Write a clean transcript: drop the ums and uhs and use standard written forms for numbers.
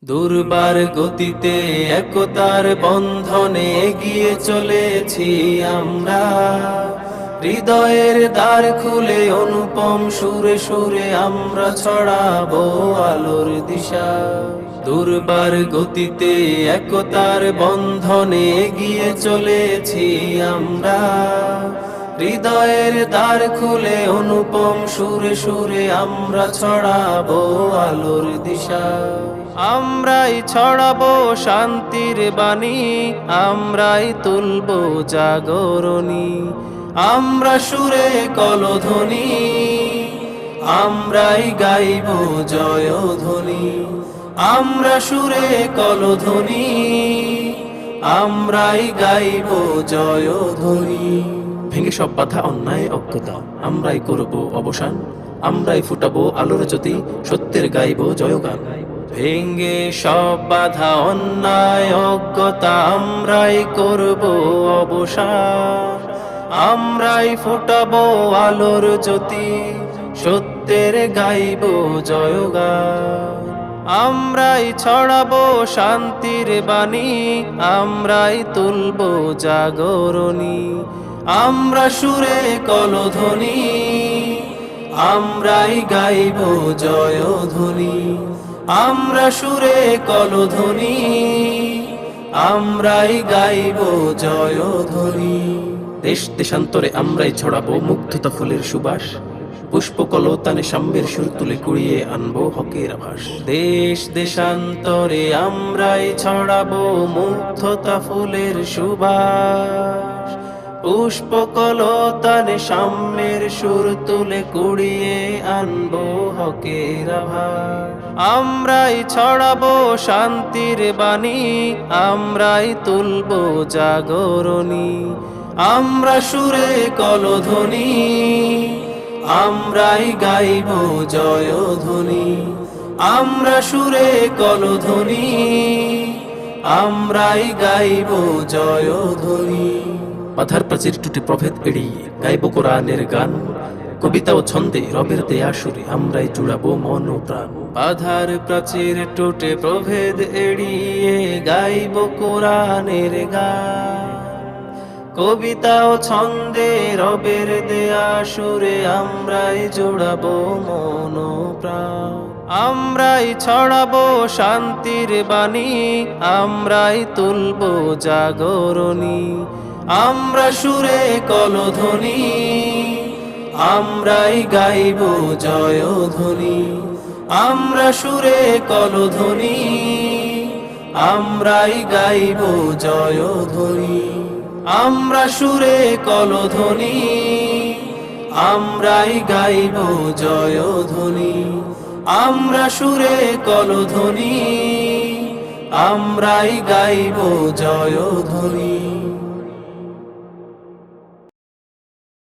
দুর্বার গতিতে একতার বন্ধনে এগিয়ে চলেছি আমরা, হৃদয়ের দ্বার খুলে অনুপম সুরে সুরে আমরা ছড়াবো আলোর দিশা। দুর্বার গতিতে একতার বন্ধনে এগিয়ে চলেছি আমরা, হৃদয়ের দ্বার খুলে অনুপম সুরে সুরে আমরা ছড়াবো আলোর দিশা। আমরাই ছড়াবো শান্তির বাণী, আমরাই তুলবো জাগরণী, আমরা সুরে কলধ্বনি, আমরাই গাইবো জয়ধ্বনি, আমরা সুরে কলধ্বনি, আমরাই গাইবো জয়ধ্বনি। ভেঙে সব বাধা অন্যায় অজ্ঞতা আমরাই করবো অবসান, আমরাই ফুটাবো আলোর জ্যোতি, সত্যের গাইবো জয়গান। ভেঙে সব বাধা অন্যায় অজ্ঞতা আমরাই করবো অবসান, আমরাই ফুটাবো আলোর জ্যোতি, সত্যের গাইবো জয়গান। আমরাই ছড়াবো শান্তির বাণী, আমরাই তুলবো জাগরণী, আমরা সুরে কলধ্বনি, আমরাই গাইবো জয়ধ্বনি, আমরা সুরে কলধ্বনি, আমরাই গাইবো জয়ধ্বনি। দেশ দেশান্তরে আমরাই ছড়াবো মুগ্ধতা ফুলের সুবাস, পুষ্পকলতানে সাম্যের সুর তুলে কুড়িয়ে আনবো হকের আভাস। দেশ দেশান্তরে আমরাই ছড়াবো মুগ্ধতা ফুলের সুবাস, পুষ্পকলতানে সাম্যের সুর তুলে কুড়িয়ে আনবো হকের আভাস। আমরাই ছড়াবো শান্তির বাণী, আমরাই তুলবো জাগরণী, আমরা সুরে কলধ্বনি, আমরাই গাইবো জয়ধ্বনি, আমরা সুরে কলধ্বনি, আমরাই গাইবো জয়ধ্বনি। বাধার প্রাচীর টুটে প্রভেদ এড়িয়ে গাইবো কোরআনের গান, কবিতা ও ছন্দে রবের দেয়া সুরে আমরাই জুড়াবো মন ও প্রাণ। বাধার প্রাচীর টুটে প্রভেদ এড়িয়ে গাইবো কোরআনের গান, কবিতা ও ছন্দে রবের দেয়া সুরে আমরাই জোড়াবো মন ও প্রাণ। আমরাই ছড়াবো শান্তির বাণী, আমরাই তুলবো জাগরণী, আমরা সুরে কলধ্বনি, আমরাই গাইবো জয়ধ্বনি, আমরা সুরে কলধ্বনি, আমরাই গাইবো জয়ধ্বনি, আমরা সুরে কলধ্বনি, আমরাই গাইবো জয়ধ্বনি, আমরা সুরে কলধ্বনি, আমরাই গাইবো জয়ধ্বনি।